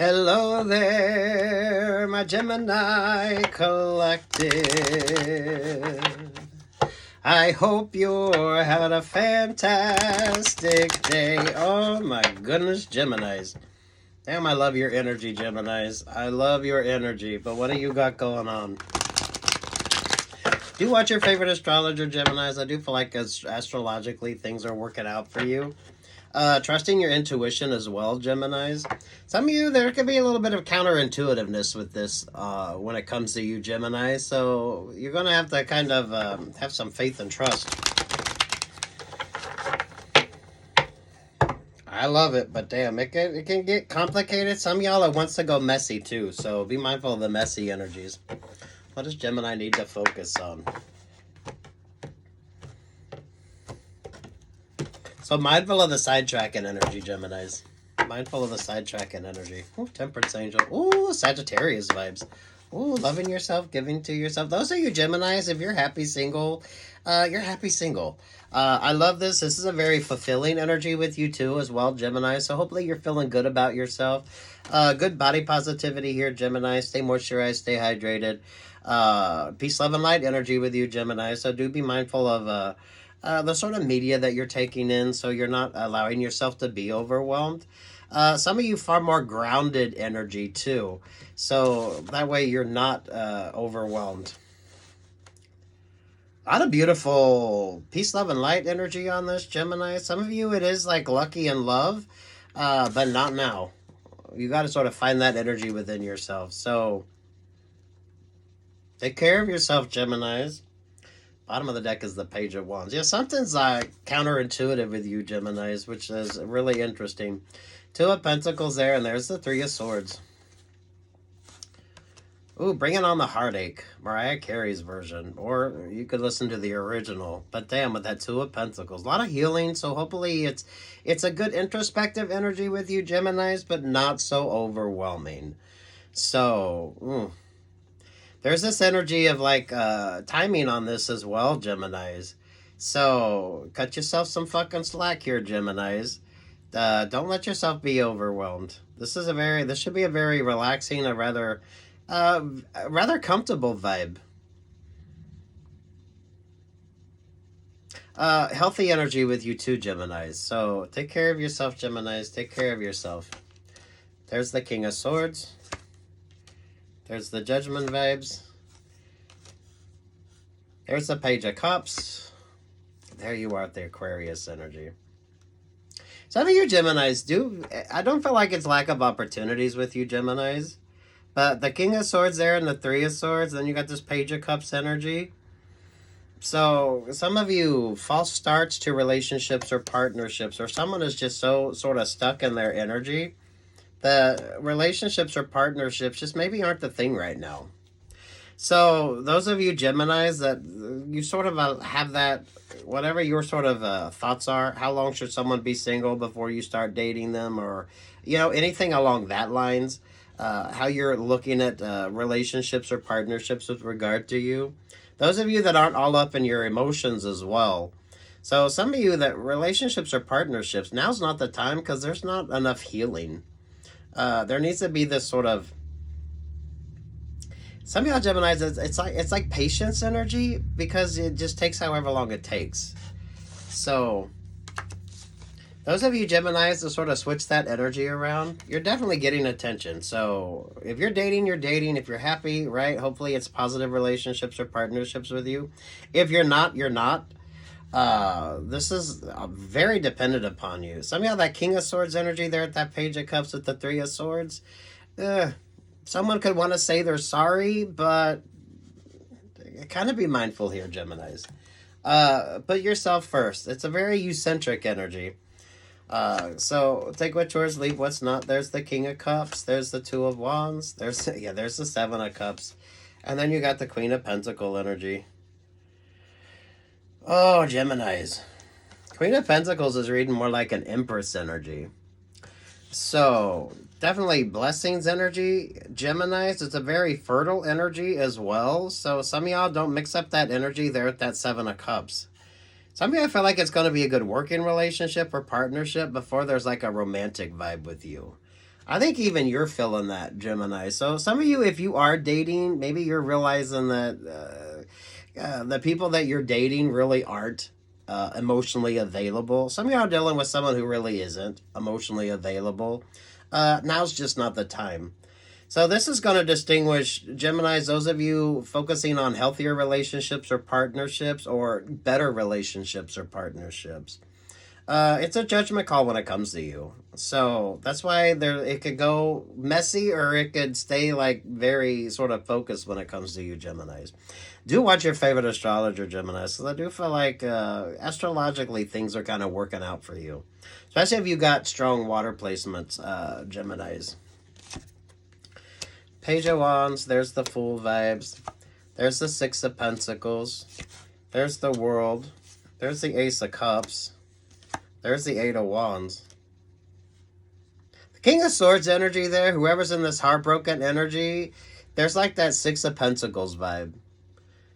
Hello there, my Gemini collective. I hope you're having a fantastic day. Oh my goodness, Geminis. Damn, I love your energy, Geminis. I love your energy, but what do you got going on? Do you watch your favorite astrologer, Geminis? I do feel like astrologically things are working out for you. Trusting your intuition as well, Geminis. Some of you, there could be a little bit of counterintuitiveness with this when it comes to you, Gemini. So you're going to have to kind of have some faith and trust. I love it, but damn, it can get complicated. Some of y'all, it wants to go messy too, so be mindful of the messy energies. What does Gemini need to focus on? So mindful of the sidetracking energy, Geminis. Mindful of the sidetracking energy. Ooh, Temperance Angel. Ooh, Sagittarius vibes. Ooh, loving yourself, giving to yourself. Those are you, Geminis. If you're happy single, you're happy single. I love this. This is a very fulfilling energy with you too as well, Gemini. So hopefully you're feeling good about yourself. Good body positivity here, Gemini. Stay moisturized, stay hydrated. Peace, love, and light energy with you, Gemini. So do be mindful of the sort of media that you're taking in, so you're not allowing yourself to be overwhelmed. Some of you far more grounded energy too, so that way you're not overwhelmed. A lot of beautiful peace, love, and light energy on this, Gemini. Some of you, it is like lucky in love, but not now. You got to sort of find that energy within yourself. So take care of yourself, Geminis. Bottom of the deck is the Page of Wands. Yeah, something's counterintuitive with you, Geminis, which is really interesting. Two of Pentacles there, and there's the Three of Swords. Ooh, bringing on the heartache. Mariah Carey's version. Or you could listen to the original. But damn, with that Two of Pentacles. A lot of healing, so hopefully it's a good introspective energy with you, Geminis, but not so overwhelming. So, there's this energy of like timing on this as well, Geminis. So cut yourself some fucking slack here, Geminis. Don't let yourself be overwhelmed. This should be a very relaxing, a rather comfortable vibe. Healthy energy with you too, Geminis. So take care of yourself, Geminis. Take care of yourself. There's the King of Swords. There's the Judgment vibes. There's the Page of Cups. There you are, the Aquarius energy. Some of you Geminis I don't feel like it's lack of opportunities with you, Geminis. But the King of Swords there and the Three of Swords, then you got this Page of Cups energy. So some of you, false starts to relationships or partnerships, or someone is just so sort of stuck in their energy. The relationships or partnerships just maybe aren't the thing right now. So those of you Geminis that you sort of have that, whatever your sort of thoughts are, how long should someone be single before you start dating them, or, anything along that lines, how you're looking at relationships or partnerships with regard to you. Those of you that aren't all up in your emotions as well. So some of you that relationships or partnerships, now's not the time because there's not enough healing. There needs to be this sort of, some of y'all Geminis, it's like patience energy, because it just takes however long it takes. So those of you Geminis to sort of switch that energy around, you're definitely getting attention. So if you're dating, you're dating. If you're happy, right? Hopefully it's positive relationships or partnerships with you. If you're not, you're not. This is very dependent upon you. Some of y'all, that King of Swords energy there at that Page of Cups with the Three of Swords. Someone could want to say they're sorry, but kind of be mindful here, Geminis. Put yourself first. It's a very you-centric energy. So take what's yours, leave what's not. There's the King of Cups. There's the Two of Wands. There's the Seven of Cups. And then you got the Queen of Pentacle energy. Oh, Geminis. Queen of Pentacles is reading more like an Empress energy. So, definitely blessings energy. Geminis, it's a very fertile energy as well. So, some of y'all don't mix up that energy there at that Seven of Cups. Some of you, I feel like it's going to be a good working relationship or partnership before there's like a romantic vibe with you. I think even you're feeling that, Gemini. So some of you, if you are dating, maybe you're realizing that the people that you're dating really aren't emotionally available. Some of you are dealing with someone who really isn't emotionally available. Now's just not the time. So this is going to distinguish Geminis, those of you focusing on healthier relationships or partnerships or better relationships or partnerships. It's a judgment call when it comes to you. So that's why it could go messy or it could stay like very sort of focused when it comes to you, Geminis. Do watch your favorite astrologer, Geminis, because I do feel like astrologically things are kind of working out for you. Especially if you got strong water placements, Geminis. Page of Wands, there's the Fool vibes. There's the Six of Pentacles. There's the World. There's the Ace of Cups. There's the Eight of Wands. The King of Swords energy there, whoever's in this heartbroken energy, there's like that Six of Pentacles vibe.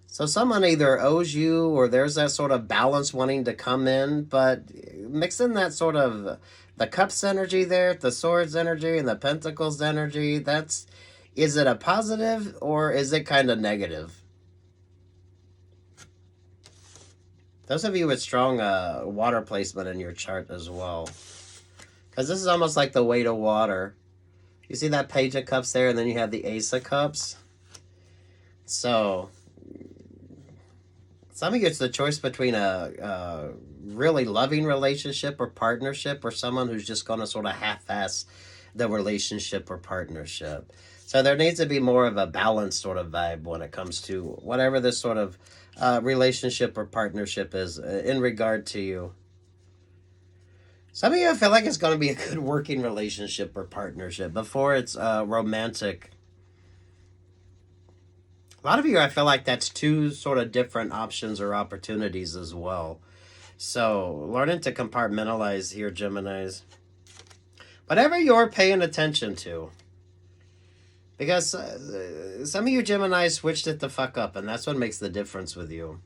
So someone either owes you or there's that sort of balance wanting to come in, but mix in that sort of the Cups energy there, the Swords energy, and the Pentacles energy. Is it a positive or is it kind of negative? Those of you with strong water placement in your chart as well. Because this is almost like the weight of water. You see that Page of Cups there, and then you have the Ace of Cups. So, some of you, it's the choice between a really loving relationship or partnership or someone who's just going to sort of half-ass the relationship or partnership. So there needs to be more of a balanced sort of vibe when it comes to whatever this sort of relationship or partnership is in regard to you. Some of you feel like it's going to be a good working relationship or partnership before it's romantic. A lot of you, I feel like that's two sort of different options or opportunities as well. So learning to compartmentalize here, Geminis. Whatever you're paying attention to. Because some of you Geminis switched it the fuck up, and that's what makes the difference with you.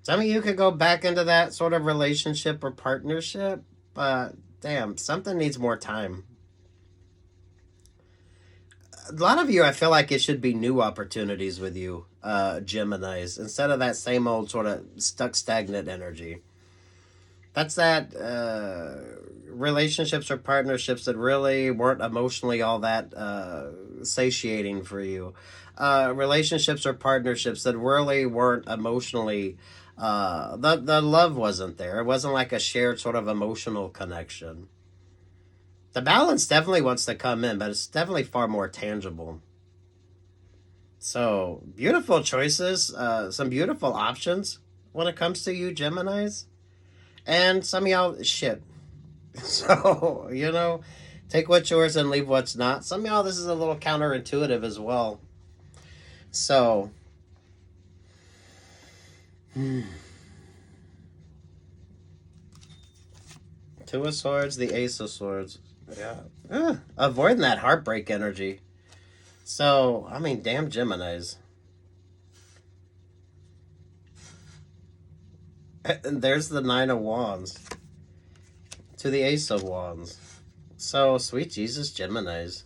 Some of you could go back into that sort of relationship or partnership, but damn, something needs more time. A lot of you, I feel like it should be new opportunities with you, Geminis, instead of that same old sort of stuck stagnant energy. That's that relationships or partnerships that really weren't emotionally all that satiating for you. Relationships or partnerships that really weren't emotionally, the love wasn't there. It wasn't like a shared sort of emotional connection. The balance definitely wants to come in, but it's definitely far more tangible. So, beautiful choices, some beautiful options when it comes to you, Geminis. And some of y'all, shit. So, take what's yours and leave what's not. Some of y'all, this is a little counterintuitive as well. So, Two of Swords, the Ace of Swords. Yeah. Avoiding that heartbreak energy. So, I mean, damn Geminis. And there's the Nine of Wands. To the Ace of Wands. So, sweet Jesus, Geminis.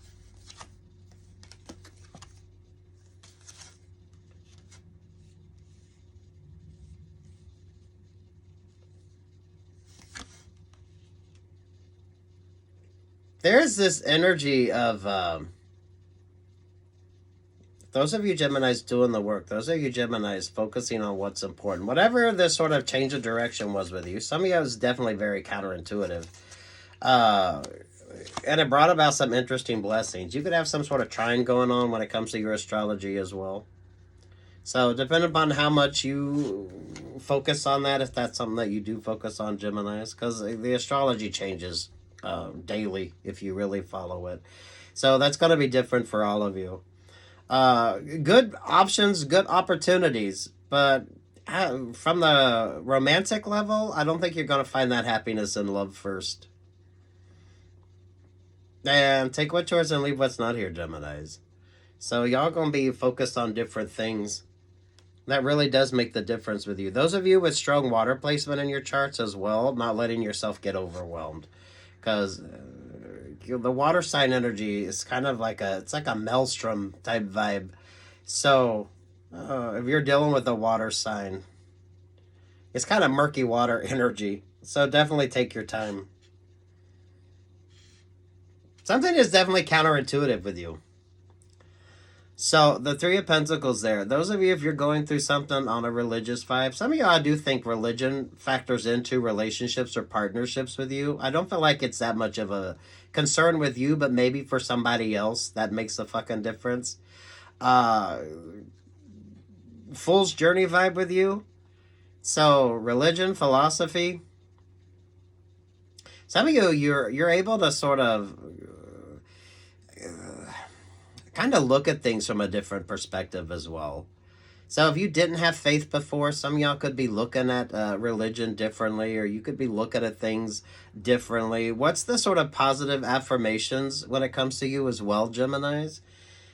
There's this energy of those of you Geminis doing the work, those of you Geminis focusing on what's important. Whatever this sort of change of direction was with you, some of you was definitely very counterintuitive. And it brought about some interesting blessings. You could have some sort of trine going on when it comes to your astrology as well. So depending upon how much you focus on that, if that's something that you do focus on, Geminis, because the astrology changes daily if you really follow it. So that's going to be different for all of you. Good options, good opportunities, but from the romantic level, I don't think you're going to find that happiness in love first. And take what's yours and leave what's not here, Geminis. So y'all going to be focused on different things. That really does make the difference with you. Those of you with strong water placement in your charts as well, not letting yourself get overwhelmed. Because the water sign energy is kind of like it's like a maelstrom type vibe. So if you're dealing with a water sign, it's kind of murky water energy. So definitely take your time. Something is definitely counterintuitive with you. So the Three of Pentacles there. Those of you, if you're going through something on a religious vibe, some of y'all do think religion factors into relationships or partnerships with you. I don't feel like it's that much of a concern with you, but maybe for somebody else that makes a fucking difference. Fool's Journey vibe with you. So religion, philosophy. Some of you're able to sort of kind of look at things from a different perspective as well. So if you didn't have faith before, some of y'all could be looking at religion differently, or you could be looking at things differently. What's the sort of positive affirmations when it comes to you as well, Geminis?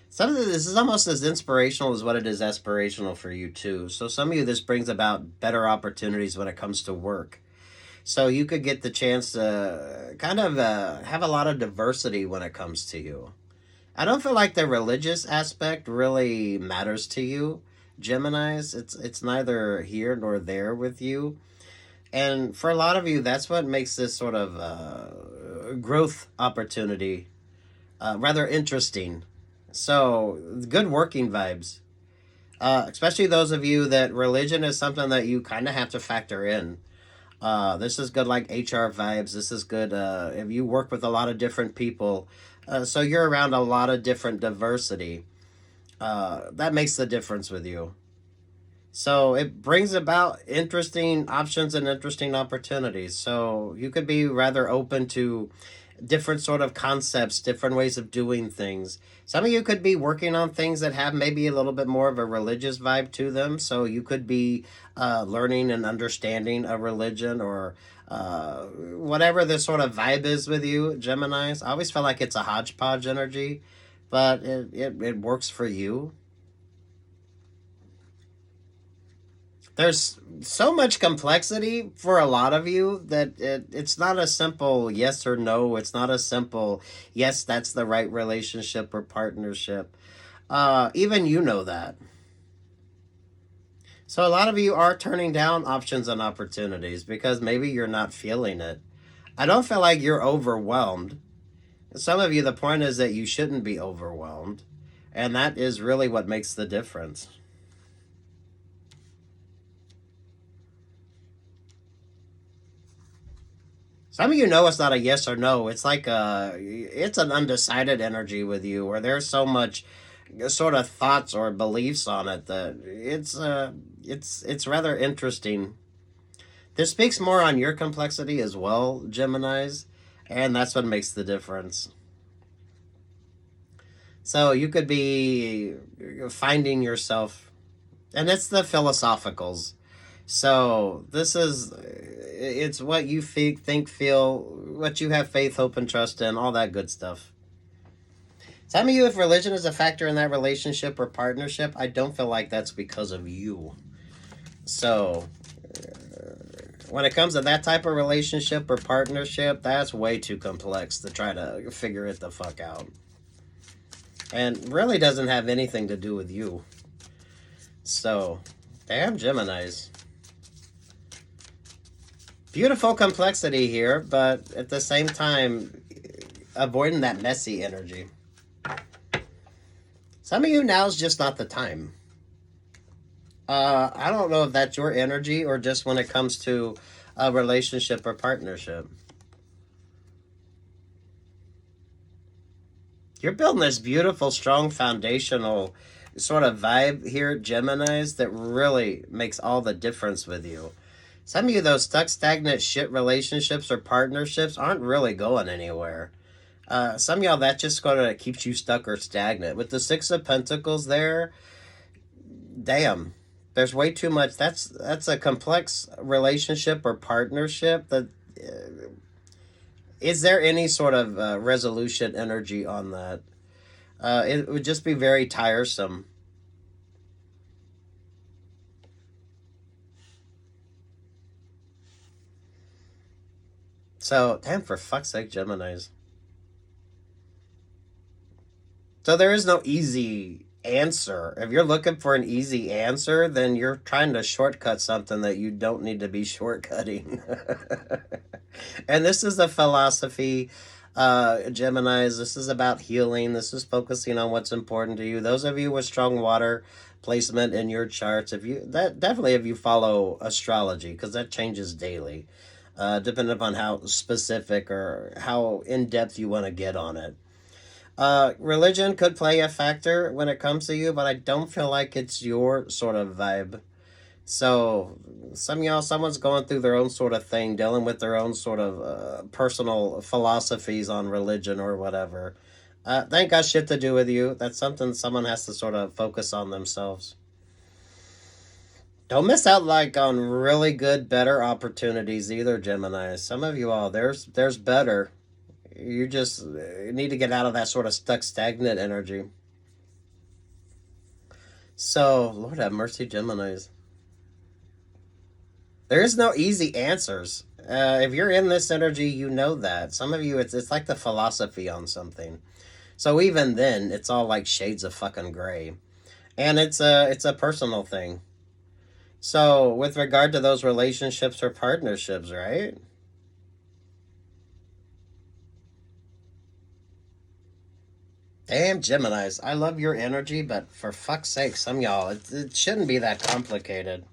Some of this is almost as inspirational as what it is aspirational for you too. So some of you, this brings about better opportunities when it comes to work. So you could get the chance to kind of have a lot of diversity when it comes to you. I don't feel like the religious aspect really matters to you, Geminis. It's neither here nor there with you. And for a lot of you, that's what makes this sort of growth opportunity rather interesting. So, good working vibes. Especially those of you that religion is something that you kind of have to factor in. This is good like HR vibes. This is good if you work with a lot of different people. So you're around a lot of different diversity. That makes the difference with you. So it brings about interesting options and interesting opportunities. So you could be rather open to different sort of concepts, different ways of doing things. Some of you could be working on things that have maybe a little bit more of a religious vibe to them. So you could be learning and understanding a religion or whatever this sort of vibe is with you, Geminis. I always feel like it's a hodgepodge energy, but it works for you. There's so much complexity for a lot of you that it's not a simple yes or no. It's not a simple yes, that's the right relationship or partnership. Even you know that. So a lot of you are turning down options and opportunities because maybe you're not feeling it. I don't feel like you're overwhelmed. Some of you, the point is that you shouldn't be overwhelmed. And that is really what makes the difference. Some of you know it's not a yes or no. It's like it's an undecided energy with you, where there's so much sort of thoughts or beliefs on it that it's rather interesting. This speaks more on your complexity as well, Geminis, and that's what makes the difference. So you could be finding yourself, and it's the philosophicals. So this is, it's what you think, feel, what you have faith, hope, and trust in, all that good stuff. Some of you, if religion is a factor in that relationship or partnership, I don't feel like that's because of you. So when it comes to that type of relationship or partnership, that's way too complex to try to figure it the fuck out. And really doesn't have anything to do with you. So, damn Geminis. Beautiful complexity here, but at the same time, avoiding that messy energy. Some of you, now's just not the time. I don't know if that's your energy or just when it comes to a relationship or partnership. You're building this beautiful, strong, foundational sort of vibe here, Geminis, that really makes all the difference with you. Some of you, those stuck, stagnant shit relationships or partnerships aren't really going anywhere. Some of y'all, that just kind of keeps you stuck or stagnant. With the Six of Pentacles there, damn, there's way too much. That's a complex relationship or partnership. That is there any sort of resolution energy on that? It would just be very tiresome. So, damn, for fuck's sake, Geminis. So there is no easy answer. If you're looking for an easy answer, then you're trying to shortcut something that you don't need to be shortcutting. And this is a philosophy, Geminis. This is about healing. This is focusing on what's important to you. Those of you with strong water placement in your charts, if you follow astrology, because that changes daily, depending upon how specific or how in depth you want to get on it. Religion could play a factor when it comes to you, but I don't feel like it's your sort of vibe. So, someone's going through their own sort of thing, dealing with their own sort of personal philosophies on religion or whatever. That ain't got shit to do with you. That's something someone has to sort of focus on themselves. Don't miss out on really good, better opportunities either, Gemini. Some of you all, there's better. You just need to get out of that sort of stuck, stagnant energy. So, Lord have mercy, Geminis. There is no easy answers. If you're in this energy, you know that. Some of you, it's like the philosophy on something. So even then, it's all like shades of fucking gray. And it's a personal thing. So with regard to those relationships or partnerships, right? Damn, Geminis, I love your energy, but for fuck's sake, some y'all, it shouldn't be that complicated.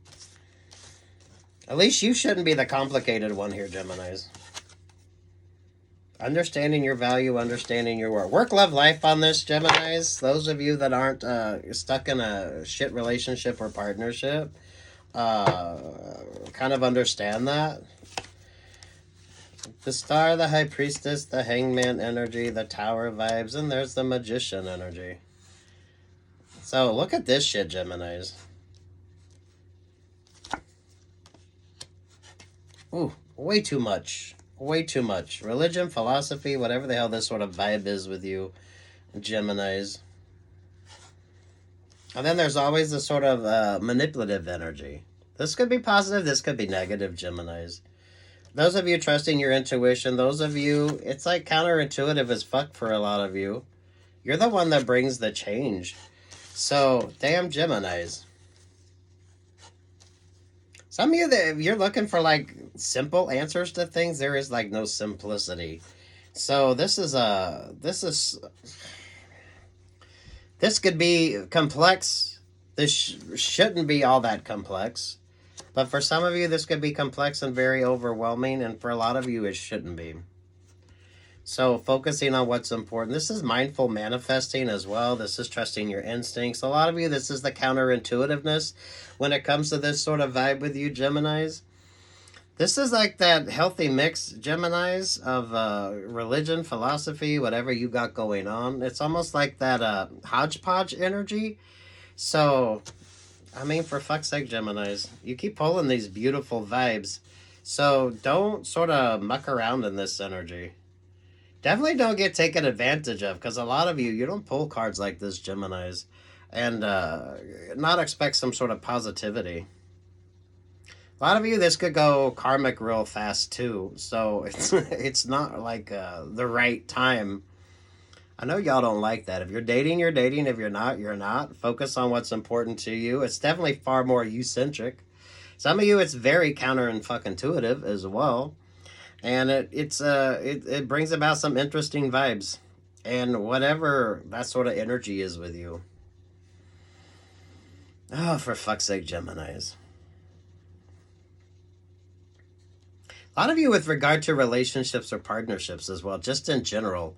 At least you shouldn't be the complicated one here, Geminis. Understanding your value, understanding your work. Work, love, life on this, Geminis. Those of you that aren't stuck in a shit relationship or partnership, kind of understand that. The Star, the High Priestess, the Hangman energy, the Tower vibes, and there's the Magician energy. So look at this shit, Geminis. Ooh, way too much. Way too much. Religion, philosophy, whatever the hell this sort of vibe is with you, Geminis. And then there's always the sort of manipulative energy. This could be positive, this could be negative, Geminis. Those of you trusting your intuition, those of you, it's like counterintuitive as fuck for a lot of you. You're the one that brings the change. So, damn Geminis. Some of you, if you're looking for like simple answers to things, there is like no simplicity. So this could be complex. This shouldn't be all that complex. But for some of you, this could be complex and very overwhelming. And for a lot of you, it shouldn't be. So focusing on what's important. This is mindful manifesting as well. This is trusting your instincts. A lot of you, this is the counterintuitiveness when it comes to this sort of vibe with you, Geminis. This is like that healthy mix, Geminis, of religion, philosophy, whatever you got going on. It's almost like that hodgepodge energy. So, I mean, for fuck's sake, Geminis, you keep pulling these beautiful vibes. So don't sort of muck around in this energy. Definitely don't get taken advantage of, because a lot of you don't pull cards like this, Geminis, and not expect some sort of positivity. A lot of you, this could go karmic real fast too, so it's not like the right time. I know y'all don't like that. If you're dating, you're dating. If you're not, you're not. Focus on what's important to you. It's definitely far more you-centric. Some of you, it's very counter-intuitive as well. And it brings about some interesting vibes. And whatever that sort of energy is with you. Oh, for fuck's sake, Geminis. A lot of you with regard to relationships or partnerships as well, just in general.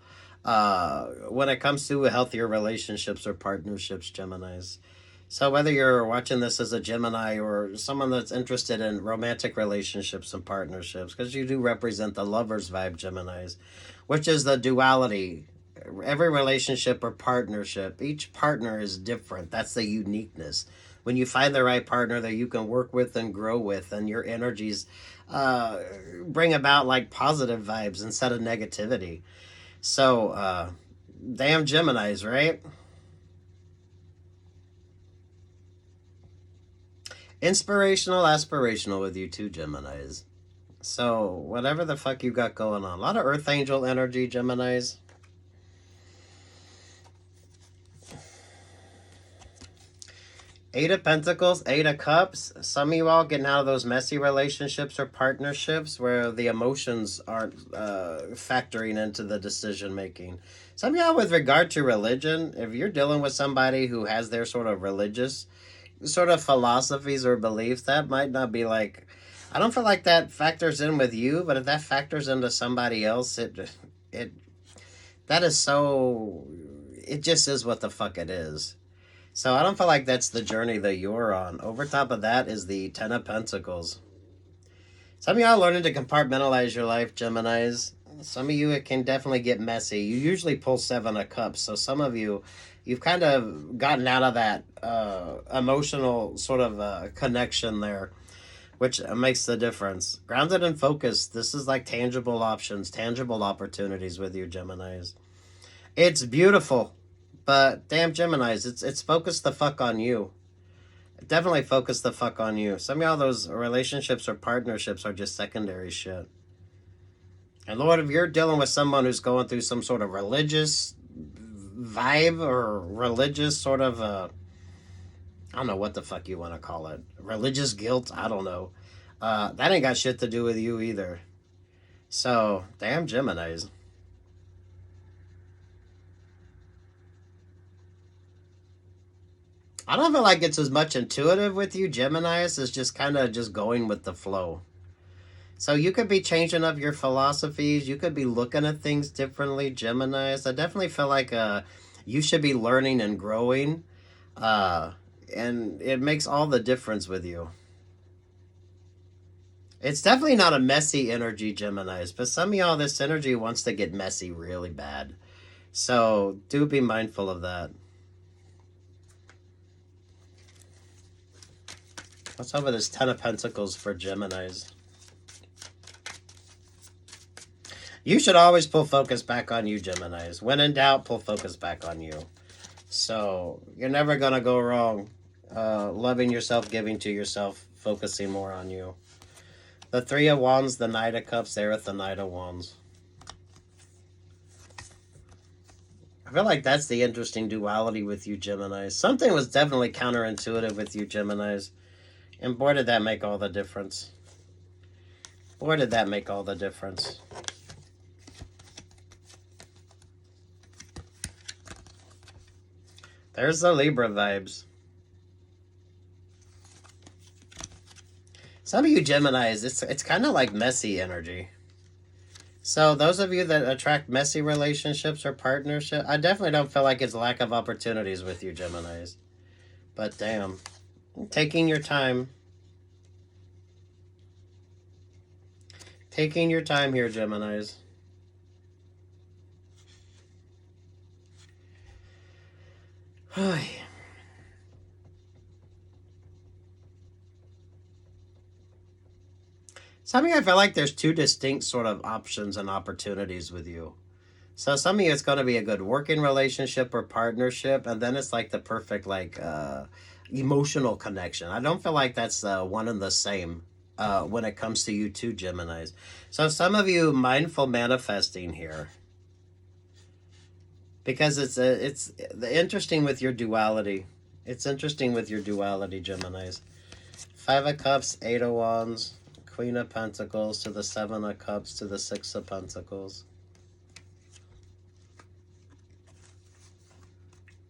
When it comes to healthier relationships or partnerships, Geminis. So whether you're watching this as a Gemini or someone that's interested in romantic relationships and partnerships, because you do represent the lover's vibe, Geminis, which is the duality. Every relationship or partnership, each partner is different. That's the uniqueness. When you find the right partner that you can work with and grow with, and your energies bring about like positive vibes instead of negativity. So, damn Geminis, right? Inspirational, aspirational with you too, Geminis. So, whatever the fuck you got going on. A lot of Earth Angel energy, Geminis. Eight of Pentacles, Eight of Cups. Some of you all getting out of those messy relationships or partnerships where the emotions aren't factoring into the decision making. Some of y'all with regard to religion, if you're dealing with somebody who has their sort of religious sort of philosophies or beliefs, that might not be like, I don't feel like that factors in with you, but if that factors into somebody else, it that is so, it just is what the fuck it is. So I don't feel like that's the journey that you're on. Over top of that is the Ten of Pentacles. Some of y'all learning to compartmentalize your life, Geminis. Some of you, it can definitely get messy. You usually pull Seven of Cups. So some of you, you've kind of gotten out of that emotional sort of connection there, which makes the difference. Grounded and focused. This is like tangible options, tangible opportunities with you, Geminis. It's beautiful. But damn Geminis, it's focused the fuck on you. Definitely focus the fuck on you. Some of y'all, those relationships or partnerships are just secondary shit. And Lord, if you're dealing with someone who's going through some sort of religious vibe or religious sort of, I don't know what the fuck you want to call it. Religious guilt? I don't know. That ain't got shit to do with you either. So, damn Geminis. I don't feel like it's as much intuitive with you, Geminis, as just kind of just going with the flow. So you could be changing up your philosophies. You could be looking at things differently, Geminis. I definitely feel like you should be learning and growing. And it makes all the difference with you. It's definitely not a messy energy, Geminis. But some of y'all, this energy wants to get messy really bad. So do be mindful of that. What's over this Ten of Pentacles for Geminis? You should always pull focus back on you, Geminis. When in doubt, pull focus back on you. So you're never going to go wrong loving yourself, giving to yourself, focusing more on you. The Three of Wands, the Knight of Cups, there with the Knight of Wands. I feel like that's the interesting duality with you, Geminis. Something was definitely counterintuitive with you, Geminis. And boy, did that make all the difference. Boy, did that make all the difference. There's the Libra vibes. Some of you Geminis, it's kind of like messy energy. So those of you that attract messy relationships or partnership, I definitely don't feel like it's lack of opportunities with you, Geminis. But damn. Taking your time. Taking your time here, Geminis. Some of you, I feel like there's two distinct sort of options and opportunities with you. So some of you, it's going to be a good working relationship or partnership, and then it's like the perfect like emotional connection. I don't feel like that's one and the same when it comes to you two Geminis. So some of you mindful manifesting here, because it's interesting with your duality. It's interesting with your duality, Geminis. Five of Cups, Eight of Wands, Queen of Pentacles to the Seven of Cups to the Six of Pentacles.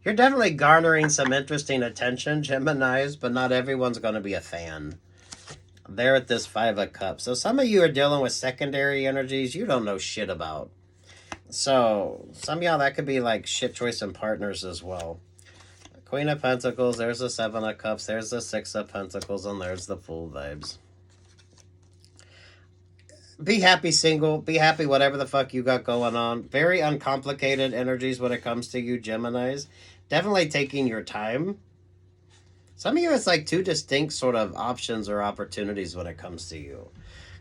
You're definitely garnering some interesting attention, Geminis, but not everyone's going to be a fan. They're at this Five of Cups. So some of you are dealing with secondary energies you don't know shit about. So some of y'all, that could be like shit choice in partners as well. Queen of Pentacles, there's the Seven of Cups, there's the Six of Pentacles, and there's the Fool vibes. Be happy single. Be happy whatever the fuck you got going on. Very uncomplicated energies when it comes to you, Geminis. Definitely taking your time. Some of you, it's like two distinct sort of options or opportunities when it comes to you.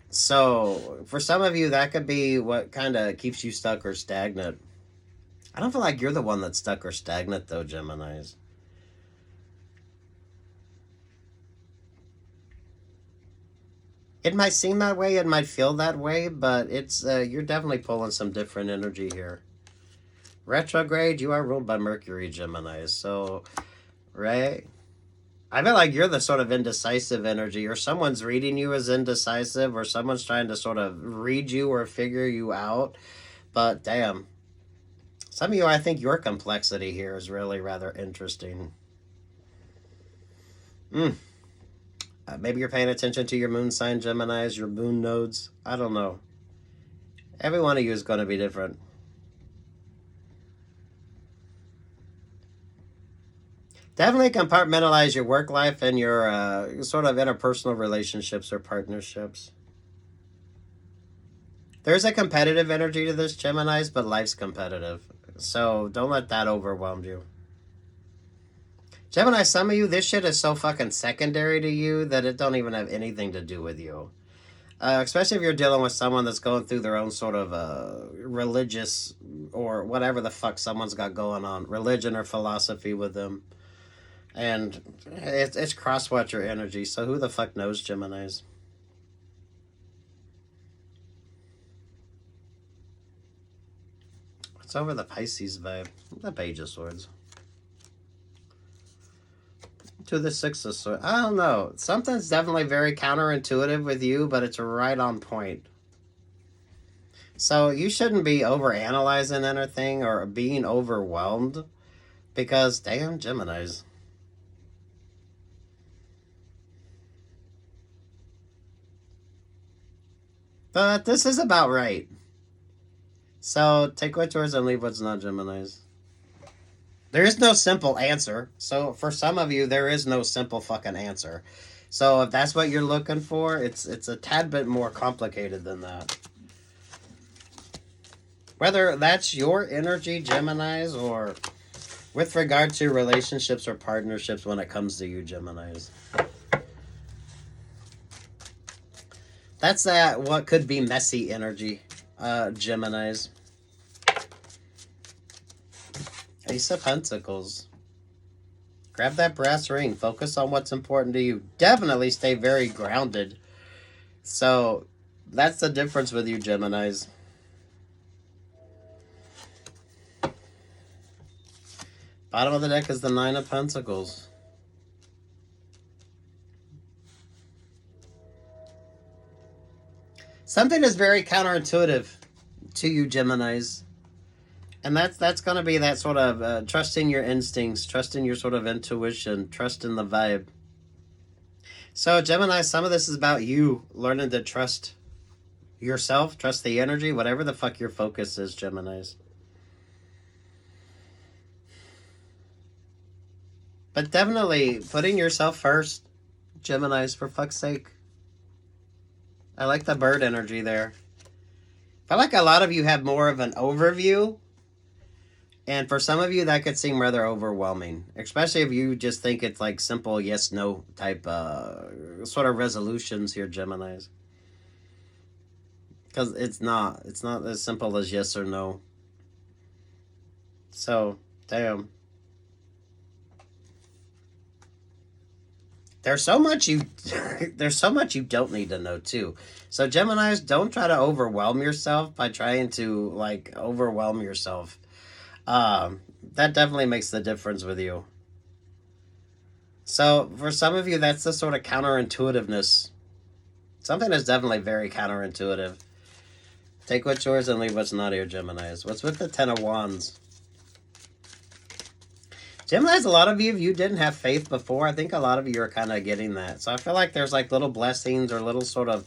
So for some of you, that could be what kind of keeps you stuck or stagnant. I don't feel like you're the one that's stuck or stagnant, though, Geminis. It might seem that way, it might feel that way, but it's you're definitely pulling some different energy here. Retrograde, you are ruled by Mercury, Geminis. So, right? I feel like you're the sort of indecisive energy, or someone's reading you as indecisive, or someone's trying to sort of read you or figure you out. But damn, some of you, I think your complexity here is really rather interesting. Maybe you're paying attention to your moon sign, Geminis, your moon nodes. I don't know. Every one of you is going to be different. Definitely compartmentalize your work life and your sort of interpersonal relationships or partnerships. There's a competitive energy to this, Geminis, but life's competitive. So don't let that overwhelm you. Gemini, some of you, this shit is so fucking secondary to you that it don't even have anything to do with you. Especially if you're dealing with someone that's going through their own sort of religious or whatever the fuck someone's got going on, religion or philosophy with them. And it's cross-watcher energy, so who the fuck knows, Geminis? What's over the Pisces vibe? The Page of Swords. To the Six of Swords. I don't know. Something's definitely very counterintuitive with you, but it's right on point. So you shouldn't be overanalyzing anything or being overwhelmed because, damn, Geminis. But this is about right. So take what's yours and leave what's not, Geminis. There is no simple answer. So for some of you, there is no simple fucking answer. So if that's what you're looking for, it's a tad bit more complicated than that. Whether that's your energy, Geminis, or with regard to relationships or partnerships when it comes to you, Geminis. That's that what could be messy energy, Geminis. Ace of Pentacles. Grab that brass ring. Focus on what's important to you. Definitely stay very grounded. So, that's the difference with you, Geminis. Bottom of the deck is the Nine of Pentacles. Something is very counterintuitive to you, Geminis. And that's going to be that sort of trust in your instincts, trust in your sort of intuition, trust in the vibe. So, Gemini, some of this is about you learning to trust yourself, trust the energy, whatever the fuck your focus is, Geminis. But definitely putting yourself first, Geminis, for fuck's sake. I like the bird energy there. I feel like a lot of you have more of an overview. And for some of you, that could seem rather overwhelming. Especially if you just think it's like simple yes-no type sort of resolutions here, Geminis. Because it's not. It's not as simple as yes or no. So, damn. There's so much you don't need to know too. So Geminis, don't try to overwhelm yourself by trying to like overwhelm yourself. That definitely makes the difference with you. So for some of you, that's the sort of counterintuitiveness. Something is definitely very counterintuitive. Take what's yours and leave what's not here, Geminis. What's with the Ten of Wands? Geminis, a lot of you, if you didn't have faith before, I think a lot of you are kind of getting that. So I feel like there's like little blessings or little sort of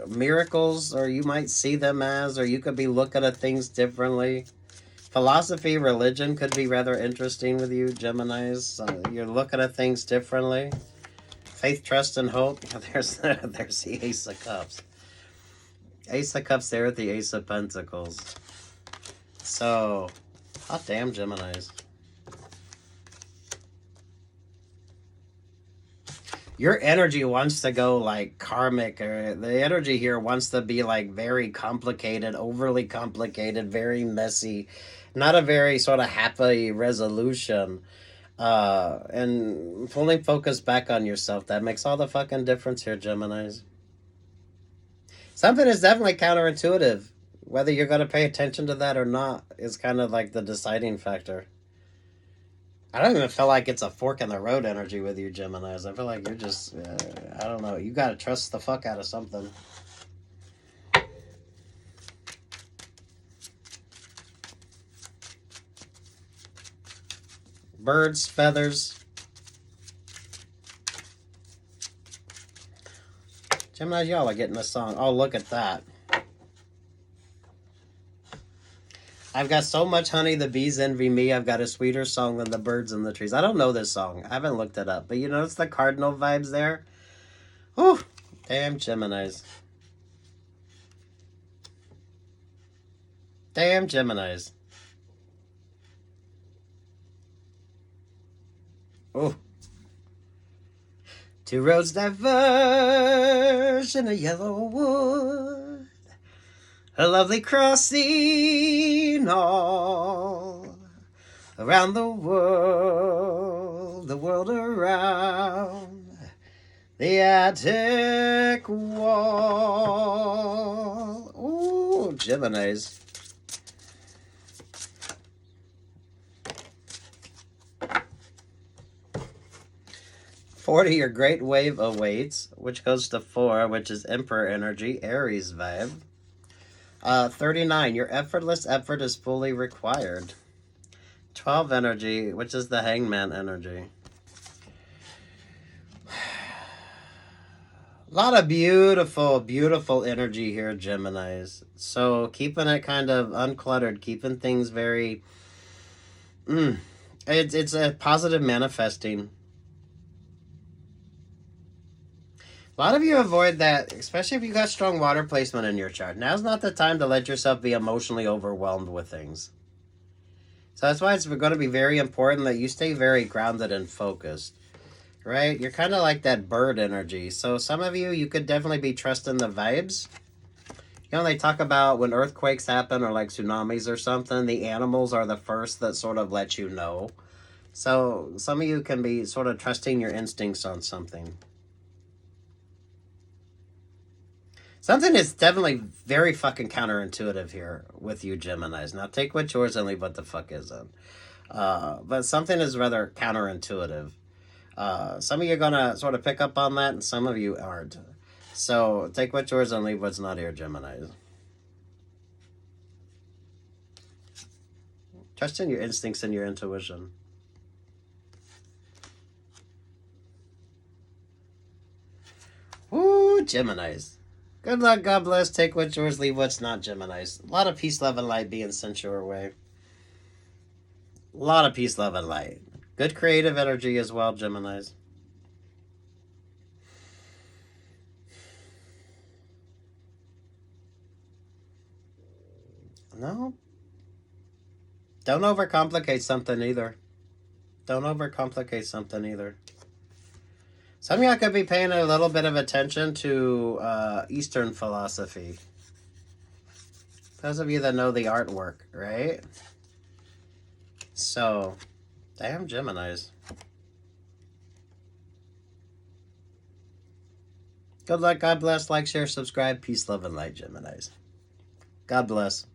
miracles, or you might see them as, or you could be looking at things differently. Philosophy, religion could be rather interesting with you, Geminis. You're looking at things differently. Faith, trust, and hope. There's the Ace of Cups. Ace of Cups there with the Ace of Pentacles. So, hot damn, Geminis. Your energy wants to go like karmic, or the energy here wants to be like very complicated, overly complicated, very messy, not a very sort of happy resolution. And fully focus back on yourself. That makes all the fucking difference here, Geminis. Something is definitely counterintuitive. Whether you're going to pay attention to that or not is kind of like the deciding factor. I don't even feel like it's a fork in the road energy with you Geminis. I feel like you're just, I don't know. You got to trust the fuck out of something. Birds, feathers. Gemini, y'all are getting this song. Oh, look at that. I've got so much honey, the bees envy me. I've got a sweeter song than the birds in the trees. I don't know this song. I haven't looked it up. But you notice the cardinal vibes there? Whew. Damn Geminis. Damn Geminis. Oh. Two roads diverge in a yellow wood. A lovely crossing all around the world around the attic wall. Ooh, Geminis. "40, your great wave awaits," which goes to 4, which is Emperor energy, Aries vibe. 39, your effortless effort is fully required. 12 energy, which is the Hangman energy. A lot of beautiful, beautiful energy here, Geminis. So keeping it kind of uncluttered, keeping things very... It's a positive manifesting. A lot of you avoid that, especially if you got strong water placement in your chart. Now's not the time to let yourself be emotionally overwhelmed with things. So that's why it's going to be very important that you stay very grounded and focused, right? You're kind of like that bird energy. So some of you could definitely be trusting the vibes. You know, they talk about when earthquakes happen or like tsunamis or something, the animals are the first that sort of let you know. So some of you can be sort of trusting your instincts on something. Something is definitely very fucking counterintuitive here with you Geminis. Now take what's yours and leave what the fuck isn't. But something is rather counterintuitive. Some of you are going to sort of pick up on that and some of you aren't. So take what's yours and leave what's not here, Geminis. Trust in your instincts and your intuition. Woo, Geminis. Good luck, God bless, take what's yours, leave what's not, Geminis. A lot of peace, love, and light being sent your way. A lot of peace, love, and light. Good creative energy as well, Geminis. No. Don't overcomplicate something either. Don't overcomplicate something either. Some of y'all could be paying a little bit of attention to Eastern philosophy. Those of you that know the artwork, right? So, damn Geminis. Good luck, God bless, like, share, subscribe, peace, love, and light, Geminis. God bless.